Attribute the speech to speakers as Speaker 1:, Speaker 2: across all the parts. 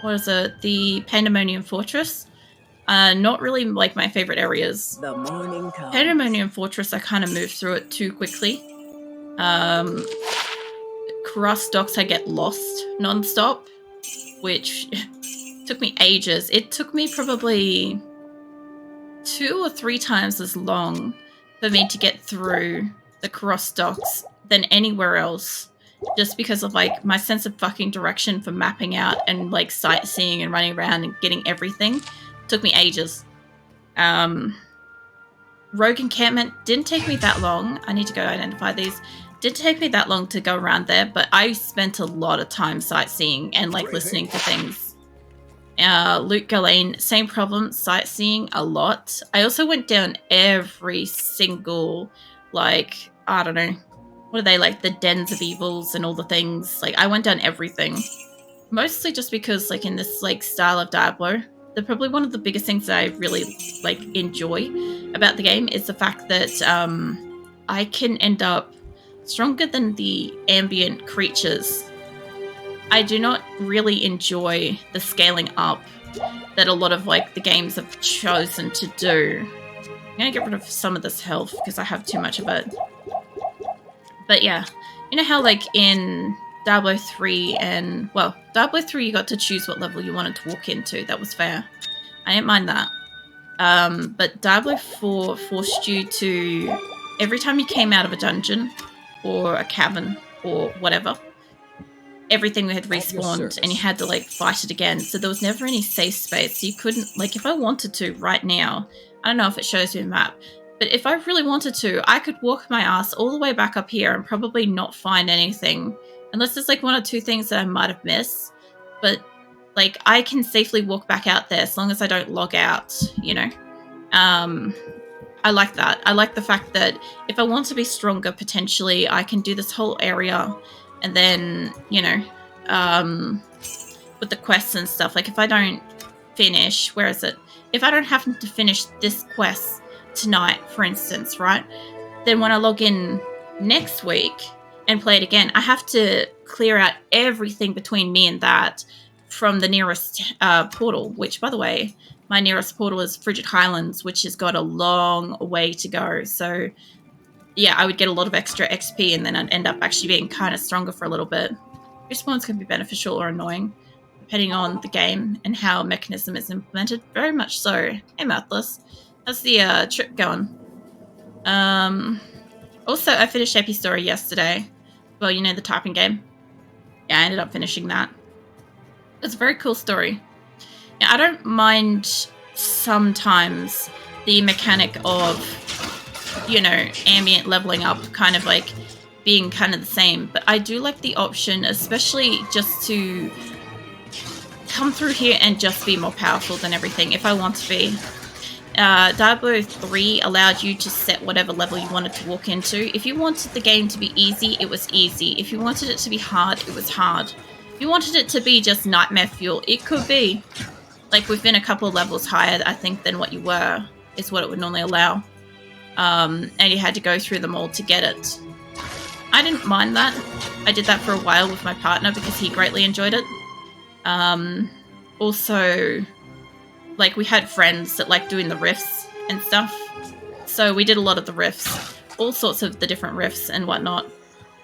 Speaker 1: what is it? The Pandemonium Fortress. Not really like my favorite areas.
Speaker 2: The morning comes.
Speaker 1: Pandemonium Fortress, I kind of moved through it too quickly. Crust Docks, I get lost non-stop, which took me ages. It took me probably 2 or 3 times as long for me to get through the Cross Docks than anywhere else, just because of like my sense of fucking direction for mapping out and like sightseeing and running around and getting everything. Took me ages. Rogue Encampment didn't take me that long. I need to go identify these. Didn't take me that long to go around there, but I spent a lot of time sightseeing and like listening to things. Luke Ghislaine, same problem, sightseeing a lot. I also went down every single, like, I don't know, what are they, like the dens of evils and all the things. Like, I went down everything. Mostly just because, like, in this like style of Diablo, they're probably one of the biggest things that I really like enjoy about the game is the fact that I can end up stronger than the ambient creatures. I do not really enjoy the scaling up that a lot of like the games have chosen to do. I'm gonna get rid of some of this health because I have too much of it. But yeah, you know how like in Diablo 3 and, well, Diablo 3 you got to choose what level you wanted to walk into. That was fair. I didn't mind that. But Diablo 4 forced you to, every time you came out of a dungeon or a cavern or whatever, everything had respawned and you had to like fight it again. So there was never any safe space. So you couldn't, like if I wanted to right now, I don't know if it shows you a map, but if I really wanted to, I could walk my ass all the way back up here and probably not find anything. Unless there's like 1 or 2 things that I might have missed. But like I can safely walk back out there as long as I don't log out, you know. I like that. I like the fact that if I want to be stronger, potentially I can do this whole area and then, you know, with the quests and stuff, like if I don't finish, where is it? If I don't happen to finish this quest tonight, for instance, right? Then when I log in next week and play it again, I have to clear out everything between me and that from the nearest portal, which, by the way, my nearest portal is Frigid Highlands, which has got a long way to go. So, yeah, I would get a lot of extra XP and then I'd end up actually being kind of stronger for a little bit. Respawns can be beneficial or annoying, depending on the game and how mechanism is implemented. Very much so. Hey, Mouthless. How's the trip going? Also, I finished Epi Story yesterday. Well, you know, the typing game. Yeah, I ended up finishing that. It's a very cool story. Now, I don't mind sometimes the mechanic of, you know, ambient leveling up kind of like being kind of the same. But I do like the option, especially just to come through here and just be more powerful than everything if I want to be. Diablo 3 allowed you to set whatever level you wanted to walk into. If you wanted the game to be easy, it was easy. If you wanted it to be hard, it was hard. If you wanted it to be just nightmare fuel, it could be. Like, we've been a couple of levels higher, I think, than what you were, is what it would normally allow. And you had to go through them all to get it. I didn't mind that. I did that for a while with my partner because he greatly enjoyed it. Also, like, we had friends that liked doing the rifts and stuff. So we did a lot of the rifts. All sorts of the different rifts and whatnot.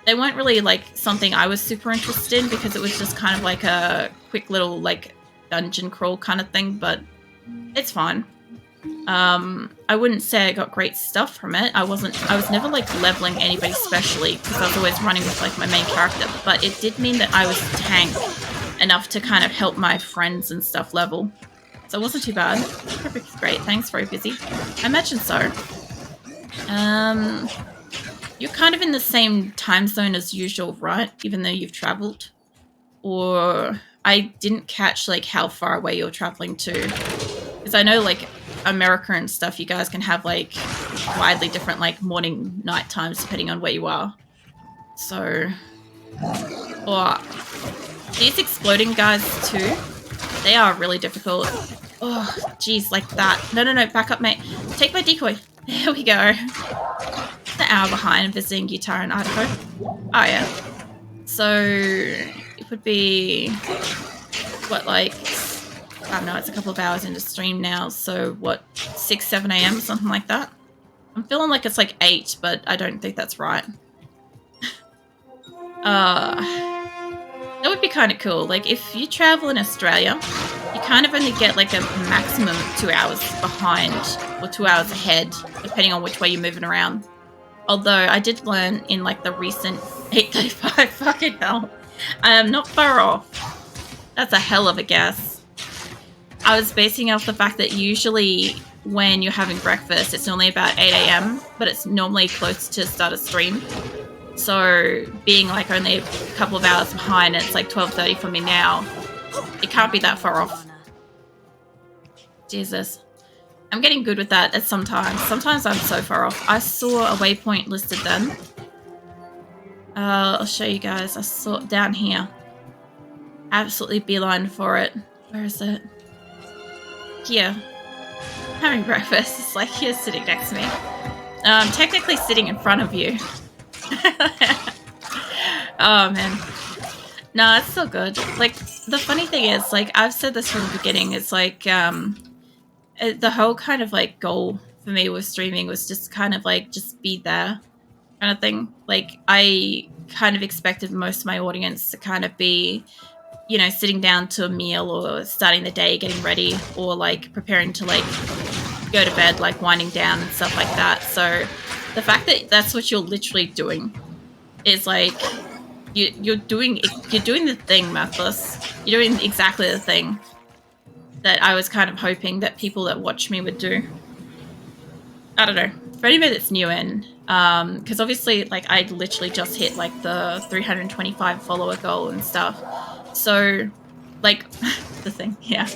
Speaker 1: They weren't really, like, something I was super interested in because it was just kind of like a quick little, like, dungeon crawl kind of thing, but it's fine. I wouldn't say I got great stuff from it. I was never, like, leveling anybody specially because I was always running with, like, my main character, but it did mean that I was tank enough to kind of help my friends and stuff level. So it wasn't too bad. Perfect, great, thanks, very busy. I imagine so. You're kind of in the same time zone as usual, right? Even though you've traveled? Or I didn't catch, like, how far away you're traveling to. Because I know, like, America and stuff, you guys can have, like, widely different, like, morning, night times depending on where you are. So... Or... These exploding guys, too, they are really difficult. Oh, geez, like that. No, back up, mate. Take my decoy. There we go. An hour behind visiting Utah and Idaho. Oh, yeah. So, it would be what, like, I don't know, it's a couple of hours into stream now, so what, 6, 7 a.m., something like that? I'm feeling like it's like 8, but I don't think that's right. That would be kind of cool. Like, if you travel in Australia, you kind of only get like a maximum of 2 hours behind or 2 hours ahead, depending on which way you're moving around. Although I did learn in like the recent 835, fucking hell, I am not far off. That's a hell of a guess. I was basing it off the fact that usually when you're having breakfast, it's normally about 8 a.m., but it's normally close to start a stream. So being like only a couple of hours behind, it's like 12:30 for me now. It can't be that far off. Jesus. I'm getting good with that at sometimes. Sometimes I'm so far off. I saw a waypoint listed then. I'll show you guys. I saw it down here. Absolutely beeline for it. Where is it? Here. Having breakfast. It's like here sitting next to me. Technically sitting in front of you. Oh man. No, it's so good. Like, the funny thing is, like, I've said this from the beginning, it's like, the whole kind of like goal for me with streaming was just kind of like just be there kind of thing. Like, I kind of expected most of my audience to kind of be, you know, sitting down to a meal or starting the day, getting ready, or like preparing to like go to bed, like winding down and stuff like that. So the fact that that's what you're literally doing is like you're doing the thing, Mathless. You're doing exactly the thing that I was kind of hoping that people that watch me would do. I don't know. For anybody that's new in, because obviously, like, I literally just hit like the 325 follower goal and stuff. So, like, the thing, yeah.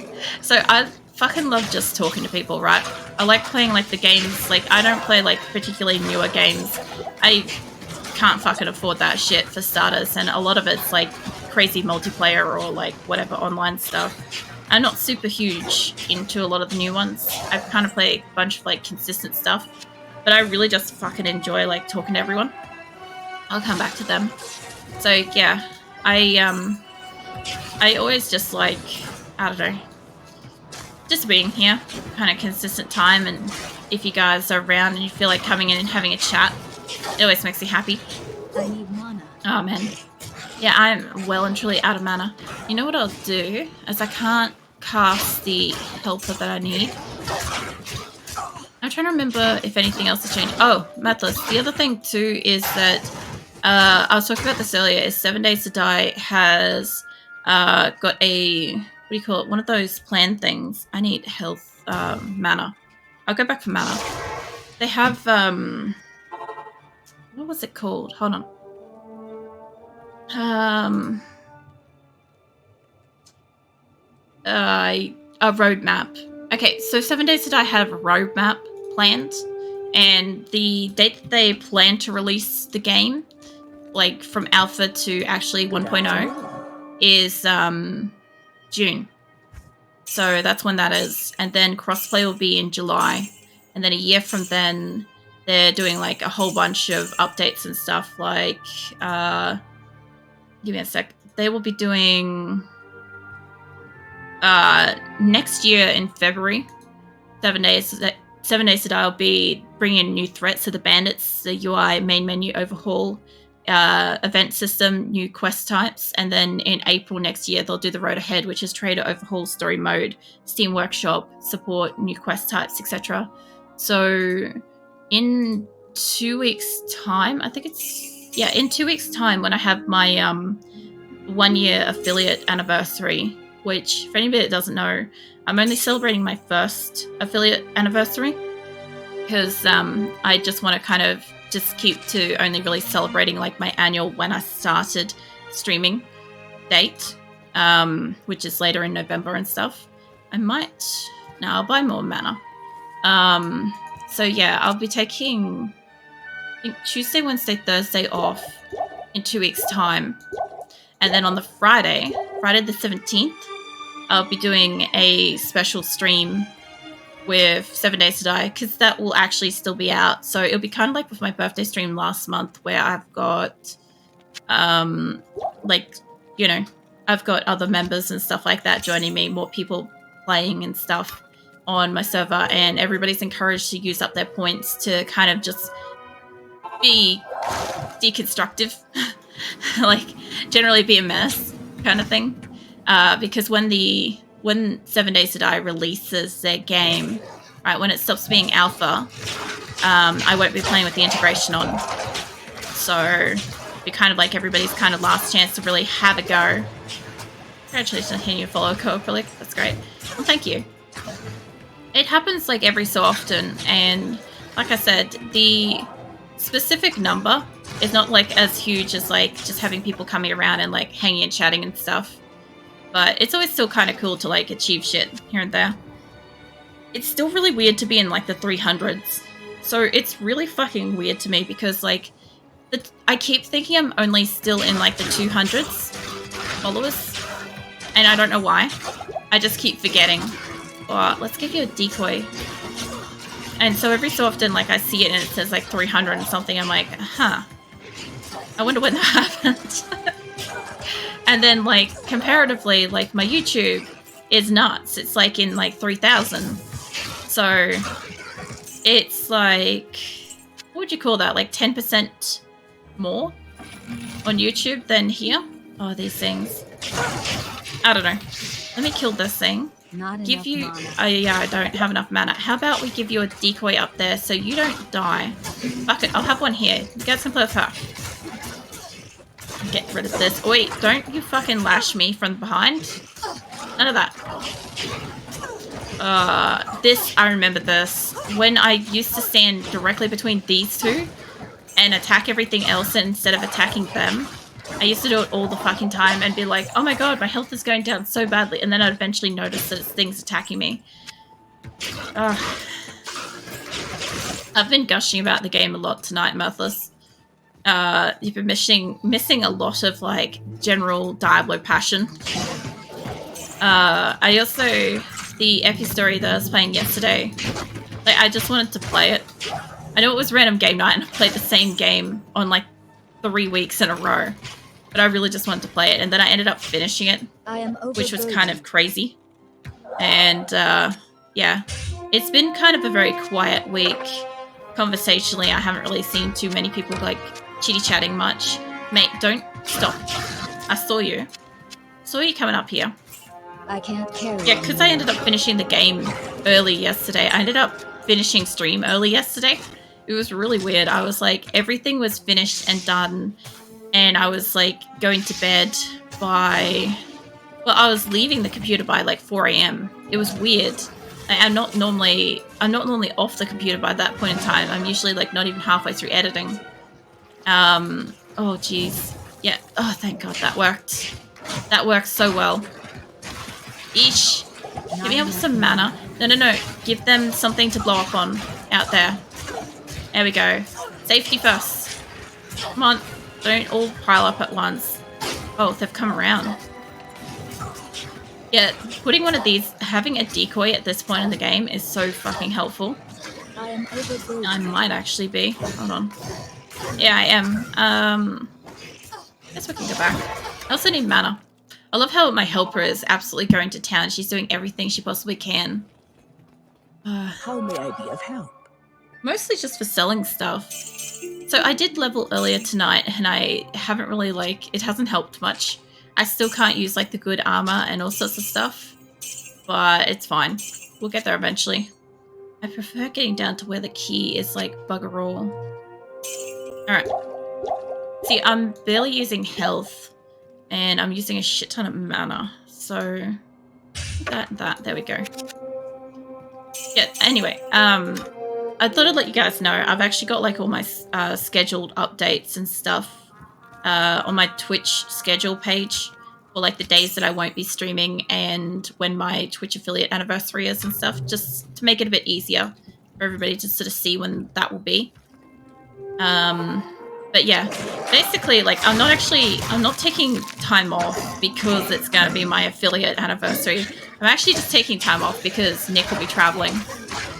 Speaker 1: So I fucking love just talking to people, right? I like playing like the games. Like, I don't play like particularly newer games. I can't fucking afford that shit for starters, and a lot of it's like crazy multiplayer or like whatever online stuff. I'm not super huge into a lot of the new ones. I kind of play a bunch of like consistent stuff, but I really just fucking enjoy like talking to everyone. I'll come back to them. So yeah, I always just like, I don't know, just being here, kind of consistent time, and if you guys are around and you feel like coming in and having a chat, it always makes me happy.
Speaker 2: I need mana.
Speaker 1: Oh man. Yeah, I'm well and truly out of mana. You know what I'll do? As I can't cast the helper that I need. I'm trying to remember if anything else has changed. Oh, Mathless. The other thing too is that I was talking about this earlier. Is 7 Days to Die has got a, what do you call it? One of those plan things. I need health mana. I'll go back for mana. They have what was it called? Hold on. A roadmap. Okay, so 7 Days to Die have a roadmap planned, and the date that they plan to release the game, like from alpha to actually 1.0, is June. So that's when that is, and then crossplay will be in July, and then a year from then they're doing like a whole bunch of updates and stuff. Like, give me a sec. They will be doing next year in February. 7 Days to Die will be bringing in new threats to the bandits, the UI main menu overhaul, event system, new quest types, and then in April next year they'll do the road ahead, which is trader overhaul, story mode, Steam Workshop, support, new quest types, etc. So in 2 weeks' time, I think it's, yeah, in 2 weeks' time when I have my 1 year affiliate anniversary, which for anybody that doesn't know, I'm only celebrating my first affiliate anniversary because I just want to kind of just keep to only really celebrating like my annual when I started streaming date, which is later in November and stuff. I'll buy more mana. So yeah, I'll be taking, I think, Tuesday, Wednesday, Thursday off in 2 weeks' time. And then on the Friday the 17th, I'll be doing a special stream with 7 Days to Die, because that will actually still be out. So it'll be kind of like with my birthday stream last month, where I've got, like, you know, I've got other members and stuff like that joining me, more people playing and stuff on my server, and everybody's encouraged to use up their points to kind of just be deconstructive, like generally be a mess kind of thing. Because when 7 Days to Die releases their game, right, when it stops being alpha, I won't be playing with the integration on. So it'll be kind of like everybody's kind of last chance to really have a go. Congratulations on your follow co-relic. That's great. Well, thank you. It happens like every so often, and like I said, the specific number is not like as huge as like just having people coming around and like hanging and chatting and stuff. But it's always still kind of cool to like achieve shit here and there. It's still really weird to be in like the 300s. So it's really fucking weird to me because like I keep thinking I'm only still in like the 200s followers. And I don't know why. I just keep forgetting. Oh, let's give you a decoy. And so every so often, like, I see it and it says, like, 300 and something. I'm like, huh. I wonder when that happened. And then, like, comparatively, like, my YouTube is nuts. It's, like, in, like, 3,000. So it's, like, what would you call that? Like, 10% more on YouTube than here? Oh, these things. I don't know. Let me kill this thing. Give you... yeah, I don't have enough mana. How about we give you a decoy up there so you don't die? Fuck it, I'll have one here. You guys can play with her. Get rid of this. Oh, wait, don't you fucking lash me from behind. None of that. This, I remember this. When I used to stand directly between these two and attack everything else instead of attacking them, I used to do it all the fucking time and be like, oh my god, my health is going down so badly. And then I'd eventually notice that it's things attacking me. I've been gushing about the game a lot tonight, Mirthless. You've been missing a lot of, like, general Diablo passion. I also... The Epi story that I was playing yesterday, like, I just wanted to play it. I know it was random game night and I played the same game on, like, 3 weeks in a row. But I really just wanted to play it, and then I ended up finishing it, which was kind of crazy. And, yeah. It's been kind of a very quiet week. Conversationally, I haven't really seen too many people, like, chitty-chatting much. Mate, don't stop. I saw you. Saw you coming up here.
Speaker 2: I can't carry.
Speaker 1: Yeah, because I ended up finishing the game early yesterday. I ended up finishing stream early yesterday. It was really weird. I was like, everything was finished and done. And I was, like, going to bed by... Well, I was leaving the computer by, like, 4 a.m. It was weird. I'm not normally off the computer by that point in time. I'm usually, like, not even halfway through editing. Oh, jeez. Yeah. Oh, thank God that worked. That worked so well. Eesh. Give me up some mana. No. Give them something to blow up on out there. There we go. Safety first. Come on. Don't all pile up at once. Oh, they've come around. Yeah, putting one of these, having a decoy at this point in the game is so fucking helpful. I might actually be. Hold on. Yeah, I am. I guess we can go back. I also need mana. I love how my helper is absolutely going to town. She's doing everything she possibly can.
Speaker 2: How may I be of help?
Speaker 1: Mostly just for selling stuff. So I did level earlier tonight, and I haven't really, like, it hasn't helped much. I still can't use, like, the good armor and all sorts of stuff. But it's fine. We'll get there eventually. I prefer getting down to where the key is, like, bugger all. Alright. See, I'm barely using health. And I'm using a shit ton of mana. So, there we go. Yeah, anyway, I thought I'd let you guys know. I've actually got, like, all my scheduled updates and stuff on my Twitch schedule page for, like, the days that I won't be streaming and when my Twitch affiliate anniversary is and stuff, just to make it a bit easier for everybody to sort of see when that will be. But yeah, basically, like, I'm not taking time off because it's going to be my affiliate anniversary. I'm actually just taking time off because Nick will be traveling.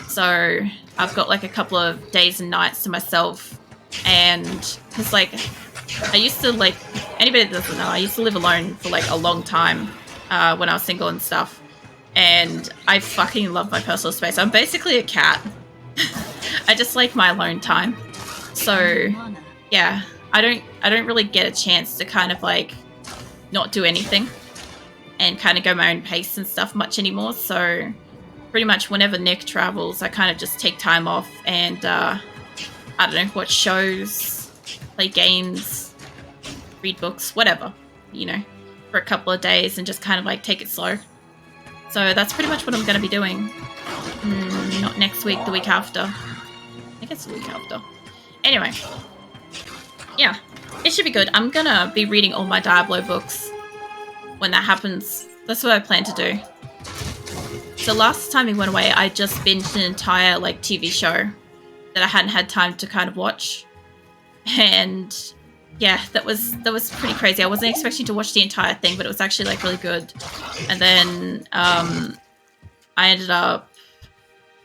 Speaker 1: So I've got, like, a couple of days and nights to myself. And because, like, I used to, like, anybody that doesn't know, I used to live alone for, like, a long time when I was single and stuff. And I fucking love my personal space. I'm basically a cat. I just like my alone time. So, yeah, I don't really get a chance to kind of, like, not do anything and kind of go my own pace and stuff much anymore. So, pretty much whenever Nick travels, I kind of just take time off and, I don't know, watch shows, play games, read books, whatever, you know, for a couple of days and just kind of, like, take it slow. So that's pretty much what I'm going to be doing. Not next week, the week after. I think it's the week after. Anyway. Yeah, it should be good. I'm going to be reading all my Diablo books when that happens. That's what I plan to do. So last time he went away, I just binged an entire, like, TV show that I hadn't had time to kind of watch. And yeah, that was pretty crazy. I wasn't expecting to watch the entire thing, but it was actually, like, really good. And then I ended up,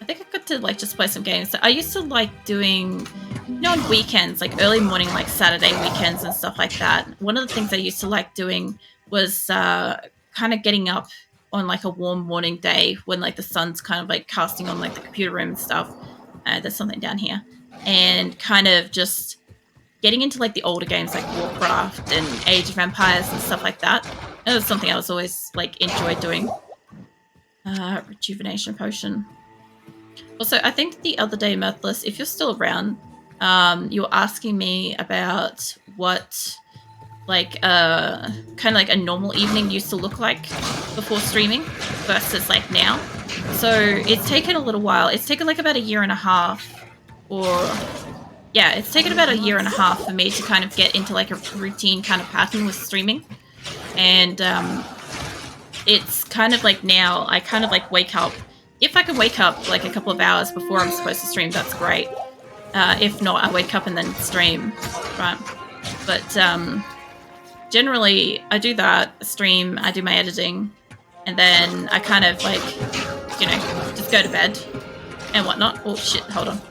Speaker 1: I think I got to, like, just play some games. So I used to like doing, you know, on weekends, like early morning, like Saturday weekends and stuff like that. One of the things I used to like doing was kind of getting up on, like, a warm morning day when, like, the sun's kind of, like, casting on, like, the computer room and stuff. There's something down here. And kind of just getting into, like, the older games like Warcraft and Age of Empires and stuff like that. It was something I was always, like, enjoyed doing. Rejuvenation potion. Also, I think the other day, Mirthless, if you're still around, you were asking me about what, like, kind of like a normal evening used to look like before streaming versus, like, now. So it's taken a little while. It's taken, like, about a year and a half, or yeah, it's taken about a year and a half for me to kind of get into, like, a routine kind of pattern with streaming. And it's kind of like now I kind of, like, wake up. If I can wake up, like, a couple of hours before I'm supposed to stream, that's great. If not, I wake up and then stream, right? But generally, I do that, stream, I do my editing, and then I kind of, like, you know, just go to bed and whatnot. Oh, shit, hold on.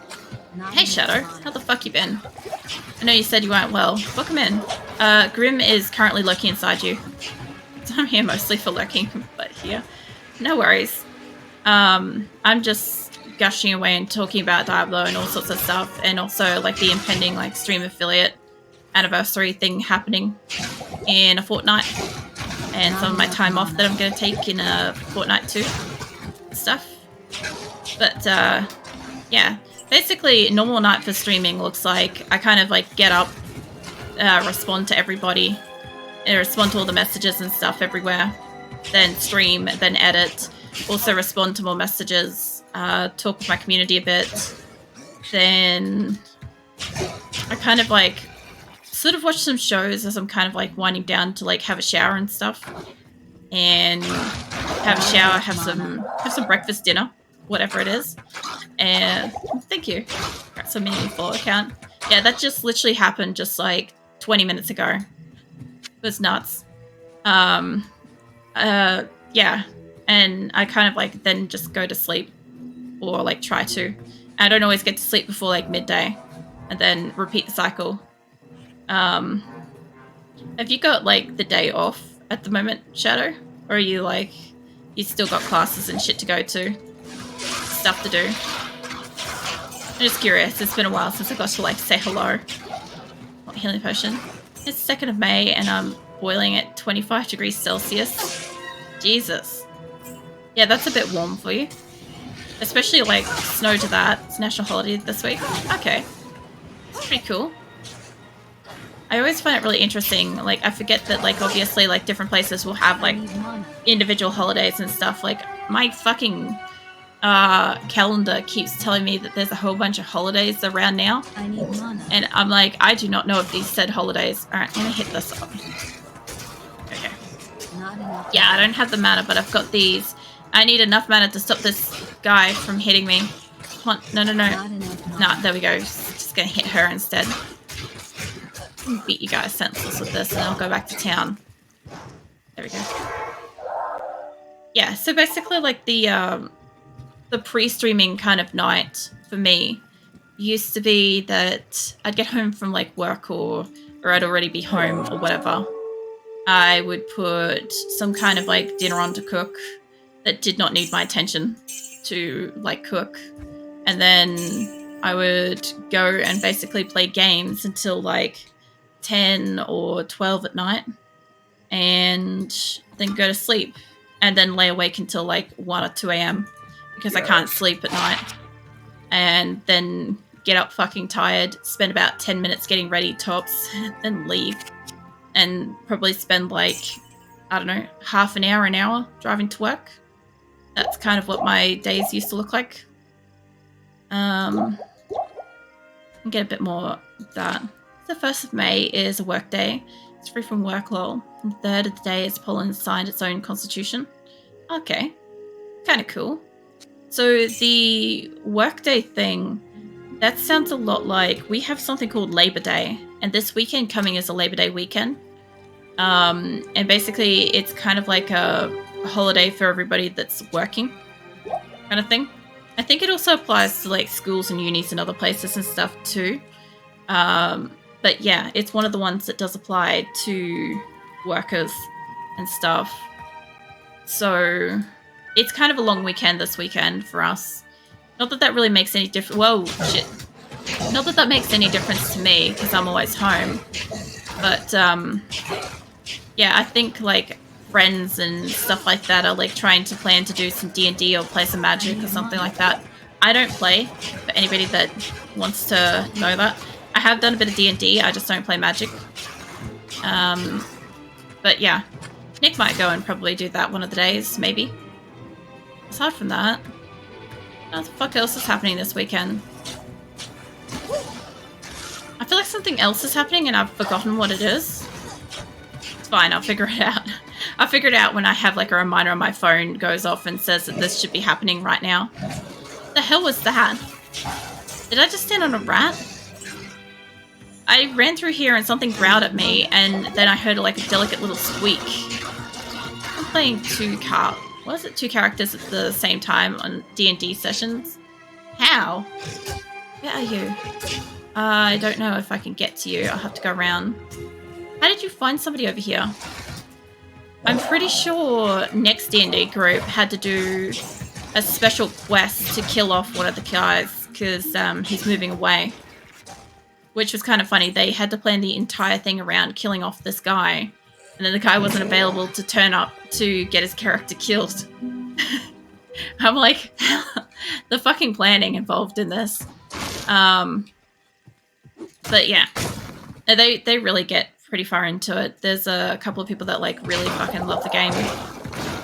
Speaker 1: Hey, Shadow, how the fuck you been? I know you said you weren't well. Welcome in. Grim is currently lurking inside you. So I'm here mostly for lurking, but here. No worries. I'm just gushing away and talking about Diablo and all sorts of stuff, and also, like, the impending, like, stream affiliate anniversary thing happening in a fortnight, and some of my time off that I'm going to take in a fortnight too. Stuff. But, yeah. Basically, normal night for streaming looks like I kind of, like, get up, respond to everybody, and respond to all the messages and stuff everywhere, then stream, then edit, also respond to more messages, talk with my community a bit, then I kind of, like, sort of watch some shows as I'm kind of, like, winding down to, like, have a shower and stuff, and have a shower, have some breakfast, dinner, whatever it is. And thank you. That's a mini follow account. Yeah, that just literally happened just, like, 20 minutes ago. It was nuts. Yeah. And I kind of, like, then just go to sleep, or, like, try to. I don't always get to sleep before, like, midday, and then repeat the cycle. Have you got, like, the day off at the moment, Shadow? Or are you, like, you still got classes and shit to go to? Stuff to do? I'm just curious. It's been a while since I got to, like, say hello. What healing potion? It's 2nd of May and I'm boiling at 25 degrees Celsius. Jesus. Yeah, that's a bit warm for you. Especially, like, snow to that. It's national holiday this week. Okay. That's pretty cool. I always find it really interesting. Like, I forget that, like, obviously, like, different places will have, like, individual holidays and stuff. Like, my fucking calendar keeps telling me that there's a whole bunch of holidays around now. And I'm like, I do not know if these said holidays. Alright, let me hit this up. Okay. Yeah, I don't have the mana, but I've got these. I need enough mana to stop this guy from hitting me. Come on. No. Nah, there we go. Just gonna hit her instead. Beat you guys senseless with this, and then I'll go back to town. There we go. Yeah, so basically, like, the pre-streaming kind of night for me used to be that I'd get home from like work or I'd already be home or whatever. I would put some kind of like dinner on to cook that did not need my attention to like cook. And then I would go and basically play games until like 10 or 12 at night and then go to sleep and then lay awake until like 1 or 2 a.m. because I can't sleep at night. And then get up fucking tired, spend about 10 minutes getting ready tops, then leave. And probably spend like, I don't know, half an hour driving to work. That's kind of what my days used to look like. And get a bit more of that. The 1st of May is a work day. It's free from work, lol. And the 3rd of the day is Poland signed its own constitution. Okay. Kind of cool. So the workday thing, that sounds a lot like, we have something called Labor Day, and this weekend coming is a Labor Day weekend. And basically it's kind of like a holiday for everybody that's working kind of thing. I think it also applies to like schools and unis and other places and stuff too. But yeah, it's one of the ones that does apply to workers and stuff. So it's kind of a long weekend this weekend for us. Not that that really makes any difference. Whoa, shit. Not that that makes any difference to me because I'm always home. But yeah, I think like friends and stuff like that are like trying to plan to do some D&D or play some Magic or something like that. I don't play, for anybody that wants to know that. I have done a bit of D&D, I just don't play Magic. But yeah, Nick might go and probably do that one of the days, maybe. Aside from that, what the fuck else is happening this weekend? I feel like something else is happening and I've forgotten what it is. It's fine, I'll figure it out. I'll figure it out when I have like a reminder on my phone goes off and says that this should be happening right now. What the hell was that? Did I just stand on a rat? I ran through here and something growled at me and then I heard like a delicate little squeak. I'm playing two characters at the same time on D&D sessions. How? Where are you? I don't know if I can get to you. I'll have to go around. How did you find somebody over here? I'm pretty sure next D&D group had to do a special quest to kill off one of the guys because he's moving away. Which was kind of funny. They had to plan the entire thing around killing off this guy. And then the guy wasn't available to turn up to get his character killed. I'm like, the fucking planning involved in this. But yeah, they really get pretty far into it. There's a couple of people that like really fucking love the game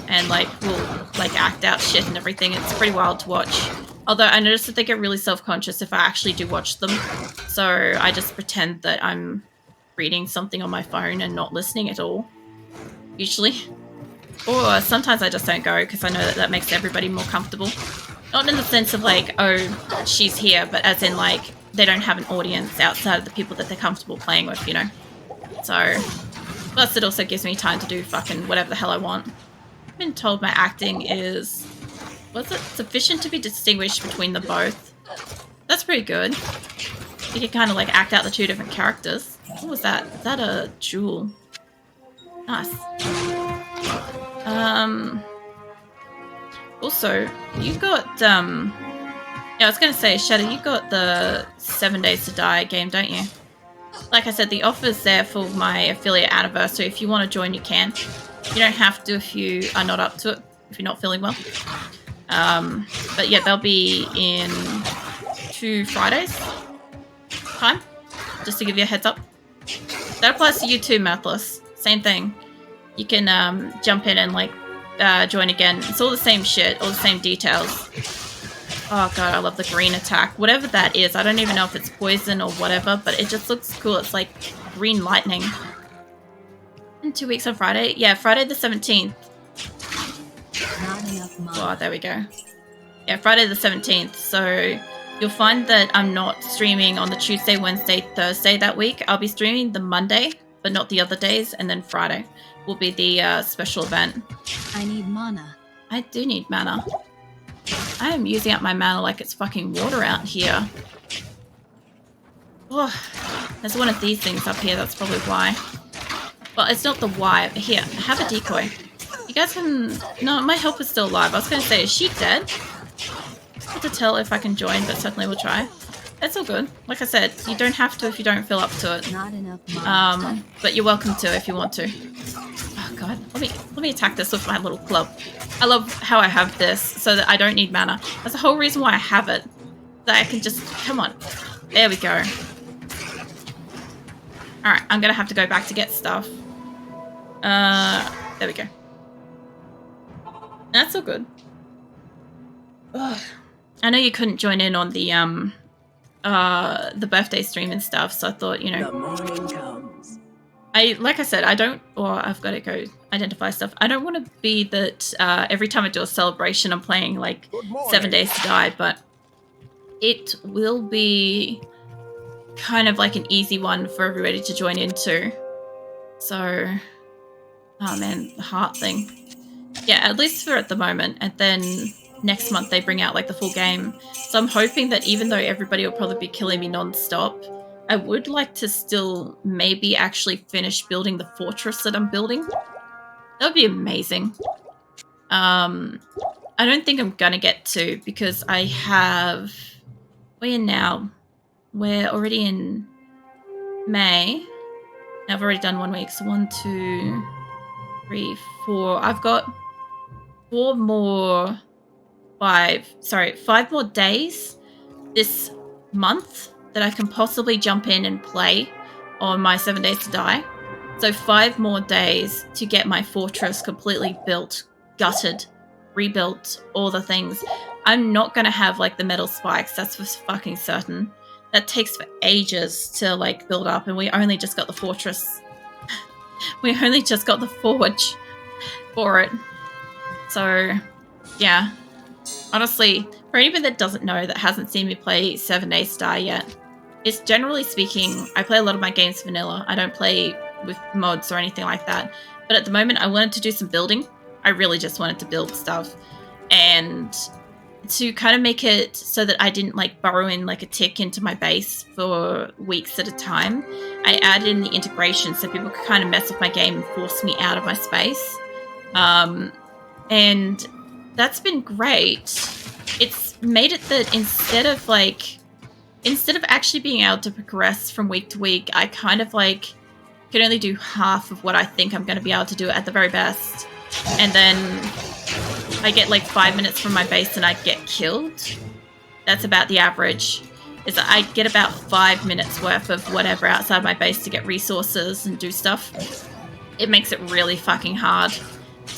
Speaker 1: and like will like act out shit and everything. It's pretty wild to watch. Although I notice that they get really self-conscious if I actually do watch them. So I just pretend that I'm reading something on my phone and not listening at all, usually. Or sometimes I just don't go because I know that that makes everybody more comfortable. Not in the sense of like, oh, she's here, but as in like, they don't have an audience outside of the people that they're comfortable playing with, you know? So, plus it also gives me time to do fucking whatever the hell I want. I've been told my acting is, was it sufficient to be distinguished between the both? That's pretty good. You can kind of like act out the two different characters. What was that? Is that a jewel? Nice. Also, you got, yeah, I was going to say, Shadow, you got the 7 Days to Die game, don't you? Like I said, the offer's there for my affiliate anniversary. If you want to join, you can. You don't have to if you are not up to it, if you're not feeling well. But yeah, they'll be in 2 Fridays time, just to give you a heads up. That applies to you too, Mathless. Same thing. You can jump in and like join again. It's all the same shit, all the same details. Oh god, I love the green attack. Whatever that is, I don't even know if it's poison or whatever, but it just looks cool. It's like green lightning. In 2 weeks on Friday? Yeah, Friday the 17th.
Speaker 2: Not enough money.
Speaker 1: Oh, there we go. Yeah, Friday the 17th. So you'll find that I'm not streaming on the Tuesday, Wednesday, Thursday that week. I'll be streaming the Monday, but not the other days, and then Friday will be the special event.
Speaker 2: I need mana.
Speaker 1: I do need mana. I am using up my mana like it's fucking water out here. Oh, there's one of these things up here, that's probably why. Well, it's not the why. Here, have a decoy. You guys can... No, my helper's still alive. I was going to say, is she dead? It's hard to tell if I can join, but certainly we'll try. It's all good. Like I said, you don't have to if you don't feel up to it.
Speaker 2: Not enough.
Speaker 1: But you're welcome to if you want to. Oh god, let me attack this with my little club. I love how I have this so that I don't need mana. That's the whole reason why I have it. That I can just... Come on. There we go. Alright, I'm gonna have to go back to get stuff. There we go. That's all good. Ugh. I know you couldn't join in on the birthday stream and stuff, so I thought, you know...
Speaker 3: The morning comes.
Speaker 1: Like I said, I don't... Or I've got to go identify stuff. I don't want to be that every time I do a celebration, I'm playing, like, 7 Days to Die, but it will be kind of like an easy one for everybody to join into. So... Oh man, the heart thing. Yeah, at least for at the moment. And then next month they bring out like the full game. So I'm hoping that even though everybody will probably be killing me non-stop, I would like to still maybe actually finish building the fortress that I'm building. That would be amazing. I don't think I'm gonna get to because I have... We're now. We're already in May. I've already done 1 week. So 1, 2, 3, 4. I've got 5 more days this month that I can possibly jump in and play on my 7 Days to Die. So 5 more days to get my fortress completely built, gutted, rebuilt, all the things. I'm not going to have like the metal spikes, that's for fucking certain. That takes for ages to like build up, and we only just got the fortress. We only just got the forge for it. So, yeah. Honestly, for anybody that doesn't know, that hasn't seen me play 7 Days to Die yet, it's generally speaking, I play a lot of my games vanilla. I don't play with mods or anything like that. But at the moment, I wanted to do some building. I really just wanted to build stuff. And to kind of make it so that I didn't like burrow in like a tick into my base for weeks at a time, I added in the integration so people could kind of mess with my game and force me out of my space. And that's been great. It's made it that instead of actually being able to progress from week to week, I kind of like can only do half of what I think I'm going to be able to do at the very best. And then I get like 5 minutes from my base and I get killed. That's about the average. Is that I get about 5 minutes worth of whatever outside my base to get resources and do stuff. It makes it really fucking hard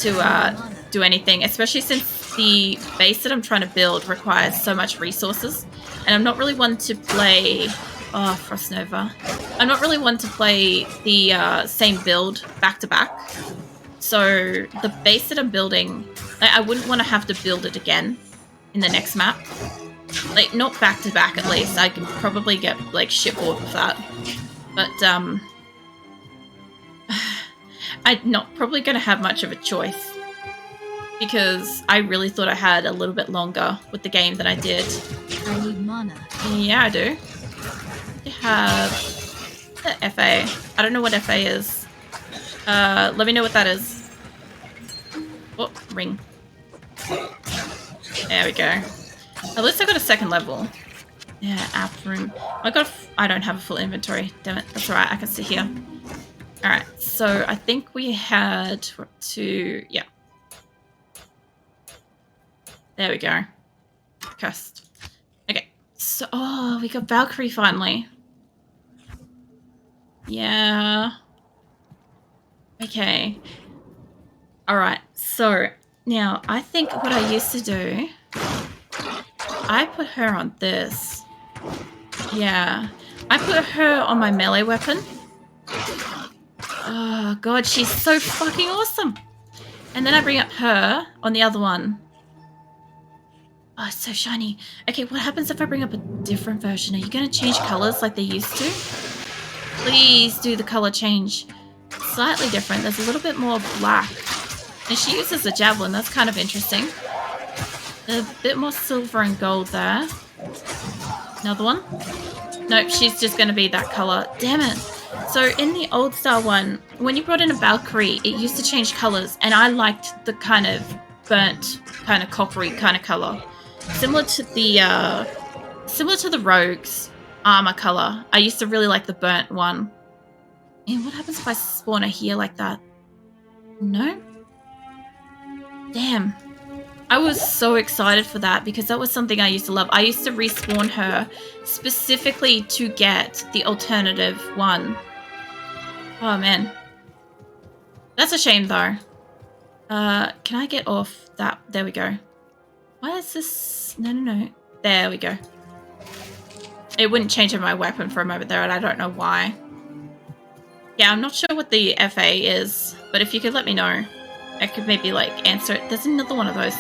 Speaker 1: to do anything, especially since the base that I'm trying to build requires so much resources. And I'm not really one to play... Oh, Frost Nova. I'm not really one to play the same build back to back. So the base that I'm building, like, I wouldn't want to have to build it again in the next map. Like, not back to back at least. I could probably get like shit bored with that. But I'm not probably going to have much of a choice because I really thought I had a little bit longer with the game than I did.
Speaker 2: I need mana.
Speaker 1: Yeah, I do. I have the FA. I don't know what FA is. Let me know what that is. Oh, ring. There we go. At least I got a second level. Yeah, app room. I don't have a full inventory. Damn it. That's alright. I can sit here. Alright, so I think we had two... Yeah. There we go. Cursed. Okay. So, oh, we got Valkyrie finally. Yeah. Okay. Alright, so now I think what I used to do, I put her on this. Yeah. I put her on my melee weapon. Oh god, she's so fucking awesome. And then I bring up her on the other one. Oh, it's so shiny. Okay, what happens if I bring up a different version? Are you going to change colors like they used to? Please do the color change. Slightly different. There's a little bit more black. And she uses a javelin. That's kind of interesting. A bit more silver and gold there. Another one. Nope, she's just going to be that color. Damn it. So in the old style one, when you brought in a Valkyrie, it used to change colors, and I liked the kind of burnt, kind of coppery kind of color. Similar to the Rogue's armor color. I used to really like the burnt one. And what happens if I spawn her here like that? No? Damn. I was so excited for that because that was something I used to love. I used to respawn her specifically to get the alternative one. Oh, man. That's a shame, though. Can I get off that? There we go. Why is this? No. There we go. It wouldn't change my weapon for a moment there, and I don't know why. Yeah, I'm not sure what the FA is, but if you could let me know, I could maybe, like, answer it. There's another one of those